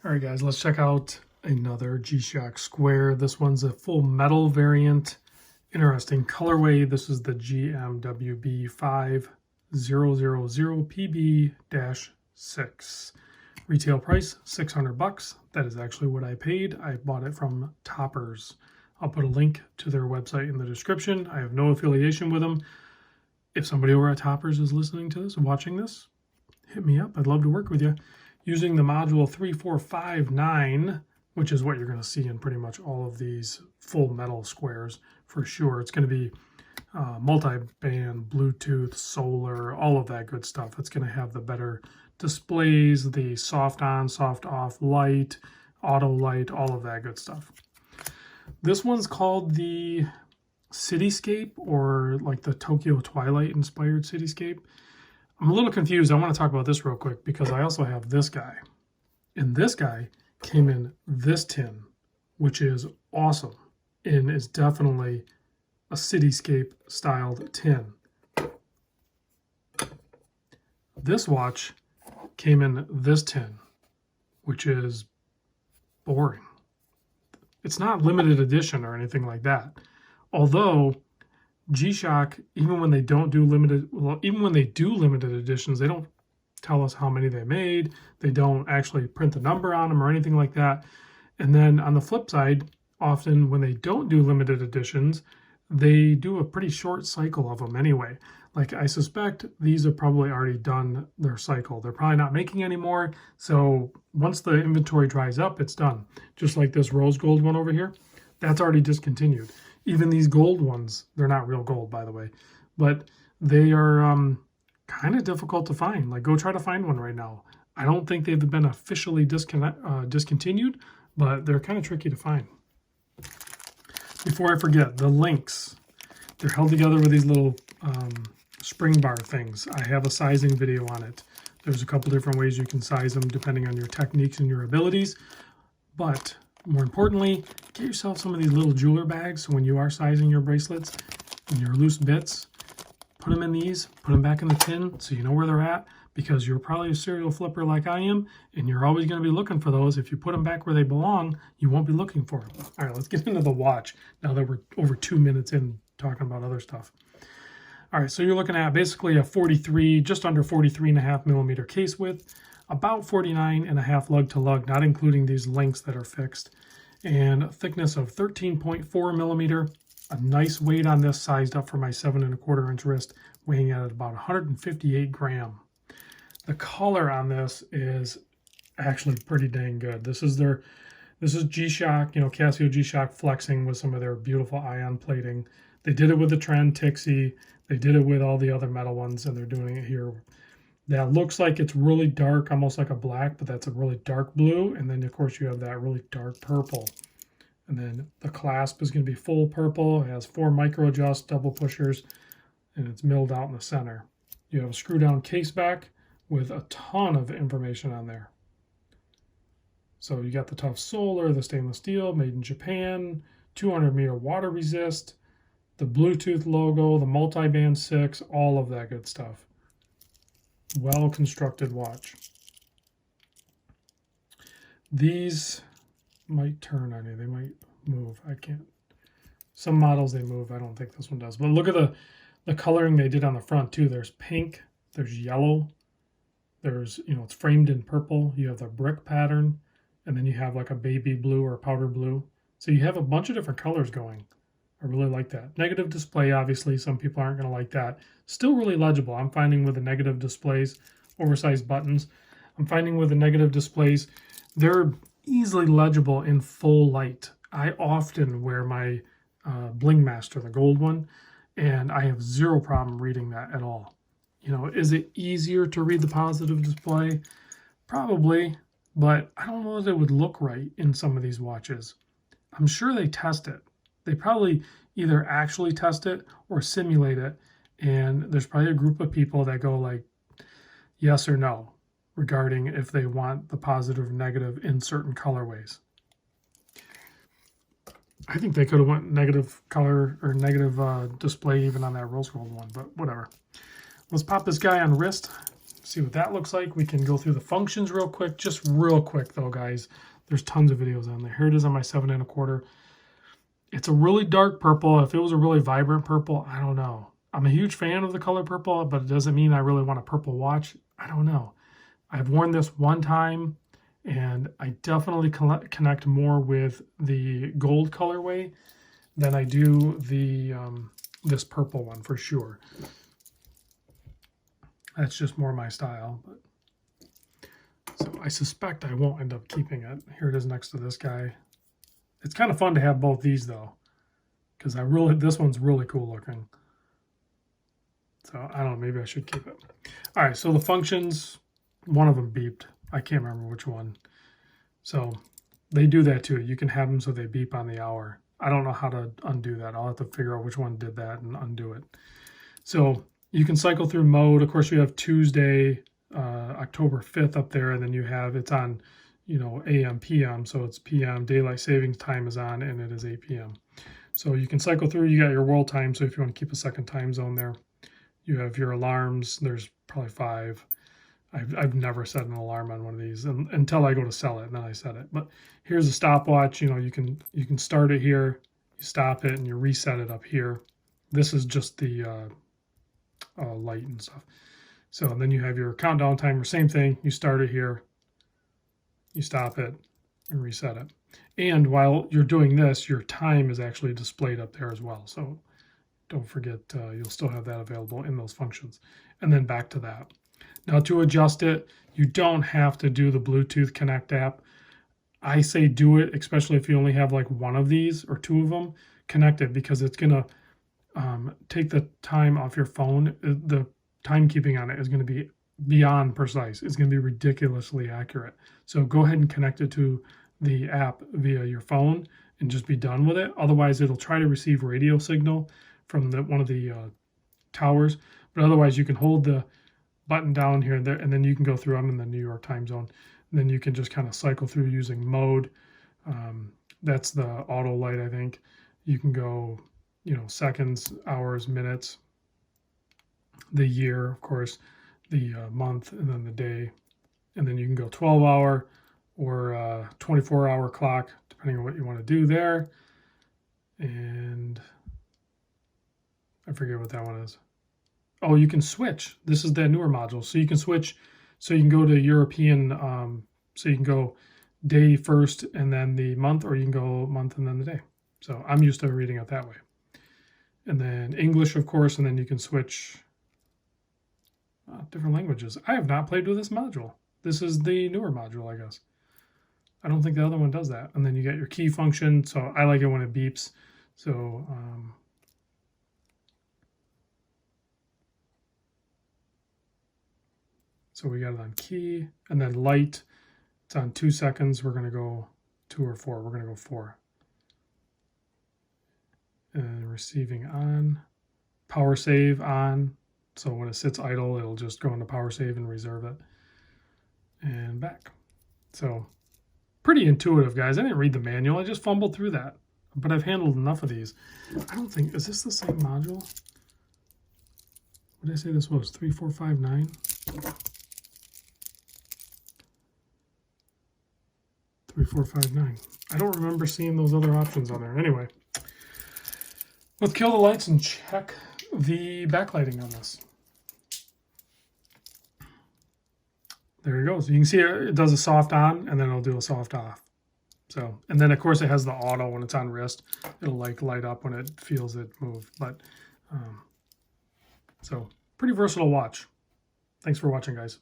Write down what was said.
All right, guys, let's check out another G-Shock square. This one's a full metal variant. Interesting colorway. This is the gmw-b5000pb-6. Retail price, $600. That is actually what I paid. I bought it from Toppers. I'll put a link to their website in the description. I have no affiliation with them. If somebody over at Toppers is listening to this and watching this, hit me up. I'd love to work with you. Using the module 3459, which is what you're going to see in pretty much all of these full metal squares for sure. It's going to be multi-band, Bluetooth, solar, all of that good stuff. It's going to have the better displays, the soft on, soft off light, auto light, all of that good stuff. This one's called the Cityscape, or like the Tokyo Twilight inspired Cityscape. I'm a little confused. I want to talk about this real quick because I also have this guy. And this guy came in this tin, which is awesome and is definitely a Cityscape styled tin. This watch came in this tin, which is boring. It's not limited edition or anything like that. Although G-Shock, even when they do limited editions, they don't tell us how many they made. They don't actually print the number on them or anything like that. And then on the flip side, often when they don't do limited editions, they do a pretty short cycle of them anyway. Like, I suspect these are probably already done their cycle. They're probably not making any more. So once the inventory dries up, it's done. Just like this rose gold one over here, that's already discontinued. Even these gold ones, they're not real gold, by the way, but they are kind of difficult to find. Like, go try to find one right now. I don't think they've been officially discontinued, but they're kind of tricky to find. Before I forget, the links, they're held together with these little spring bar things. I have a sizing video on it. There's a couple different ways you can size them depending on your techniques and your abilities, but more importantly, get yourself some of these little jeweler bags so when you are sizing your bracelets and your loose bits, put them in these, put them back in the tin so you know where they're at, because you're probably a serial flipper like I am, and you're always going to be looking for those. If you put them back where they belong, you won't be looking for them. All right, let's get into the watch now that we're over 2 minutes in talking about other stuff. All right, so you're looking at basically a 43, just under 43.5 millimeter case width, about 49.5 lug to lug, not including these links that are fixed, and a thickness of 13.4 millimeter. A nice weight on this, sized up for my 7¼ inch wrist, weighing at about 158 gram. The color on this is actually pretty dang good. This is G-Shock, Casio G-Shock flexing with some of their beautiful ion plating. They did it with the Trend Tixie. They did it with all the other metal ones, and they're doing it here. That looks like it's really dark, almost like a black, but that's a really dark blue. And then, of course, you have that really dark purple. And then the clasp is going to be full purple. It has 4 micro adjust double pushers, and it's milled out in the center. You have a screw down case back with a ton of information on there. So you got the tough solar, the stainless steel, made in Japan, 200-meter water resist, the Bluetooth logo, the multi-band 6, all of that good stuff. Well-constructed watch. These might turn on you. They might move. I can't. Some models, they move. I don't think this one does. But look at the coloring they did on the front, too. There's pink. There's yellow. There's, it's framed in purple. You have the brick pattern. And then you have like a baby blue or powder blue. So you have a bunch of different colors going. I really like that. Negative display, obviously, some people aren't going to like that. Still really legible. I'm finding with the negative displays, oversized buttons, I'm finding with the negative displays, they're easily legible in full light. I often wear my Bling Master, the gold one, and I have zero problem reading that at all. Is it easier to read the positive display? Probably, but I don't know if it would look right in some of these watches. I'm sure they test it. They probably either actually test it or simulate it, and there's probably a group of people that go like yes or no regarding if they want the positive or negative in certain colorways. I think they could have went negative color or negative display even on that rose gold one, but whatever. Let's pop this guy on wrist, see what that looks like. We can go through the functions real quick, just real quick though, guys. There's tons of videos on there. Here it is on my 7 1/4. It's a really dark purple. If it was a really vibrant purple, I don't know. I'm a huge fan of the color purple, but it doesn't mean I really want a purple watch. I don't know. I've worn this one time, and I definitely connect more with the gold colorway than I do the this purple one for sure. That's just more my style. But so I suspect I won't end up keeping it. Here it is next to this guy. It's kind of fun to have both these though, because this one's really cool looking. So I don't know, maybe I should keep it. All right, so the functions, one of them beeped. I can't remember which one. So they do that too. You can have them so they beep on the hour. I don't know how to undo that. I'll have to figure out which one did that and undo it. So you can cycle through mode. Of course, you have Tuesday, October 5th up there, and then you have, it's on, you know, AM, PM. So it's PM, daylight savings time is on, and it is 8 p.m. So you can cycle through. You got your world time. So if you want to keep a second time zone there, you have your alarms. There's probably 5. I've never set an alarm on one of these until I go to sell it, and then I set it. But here's a stopwatch. You know, you can start it here, you stop it, and you reset it up here. This is just the light and stuff. So and then you have your countdown timer. Same thing. You start it here, you stop it, and reset it. And while you're doing this, your time is actually displayed up there as well. So don't forget, you'll still have that available in those functions. And then back to that. Now to adjust it, you don't have to do the Bluetooth Connect app. I say do it, especially if you only have like one of these or 2 of them, connect it, because it's going to take the time off your phone. The timekeeping on it is going to be beyond precise. It's going to be ridiculously accurate. So go ahead and connect it to the app via your phone and just be done with it. Otherwise, it'll try to receive radio signal from one of the towers. But otherwise, you can hold the button down here and there, and then you can go through. I'm in the New York time zone. And then you can just kind of cycle through using mode. That's the auto light, I think. You can go, you know, seconds, hours, minutes, the year, of course, the month, and then the day. And then you can go 12-hour or 24-hour clock, depending on what you want to do there. And I forget what that one is. Oh, you can switch. This is the newer module. So you can switch. So you can go to European. So you can go day first and then the month, or you can go month and then the day. So I'm used to reading it that way. And then English, of course, and then you can switch different languages. I have not played with this module. This is the newer module, I guess. I don't think the other one does that. And then you get your key function. So I like it when it beeps. So so we got it on key, and then light. It's on 2 seconds. We're going to go 2 or 4. We're going to go 4. And receiving on. Power save on. So when it sits idle, it'll just go into power save and reserve it. And back. So pretty intuitive, guys. I didn't read the manual. I just fumbled through that. But I've handled enough of these. I don't think, is this the same module? What did I say this was? 3459? 3459. I don't remember seeing those other options on there. Anyway, let's kill the lights and check the backlighting on this. There you go. So you can see it does a soft on, and then it'll do a soft off. So, and then of course it has the auto when it's on wrist. It'll like light up when it feels it move. But so pretty versatile watch. Thanks for watching, guys.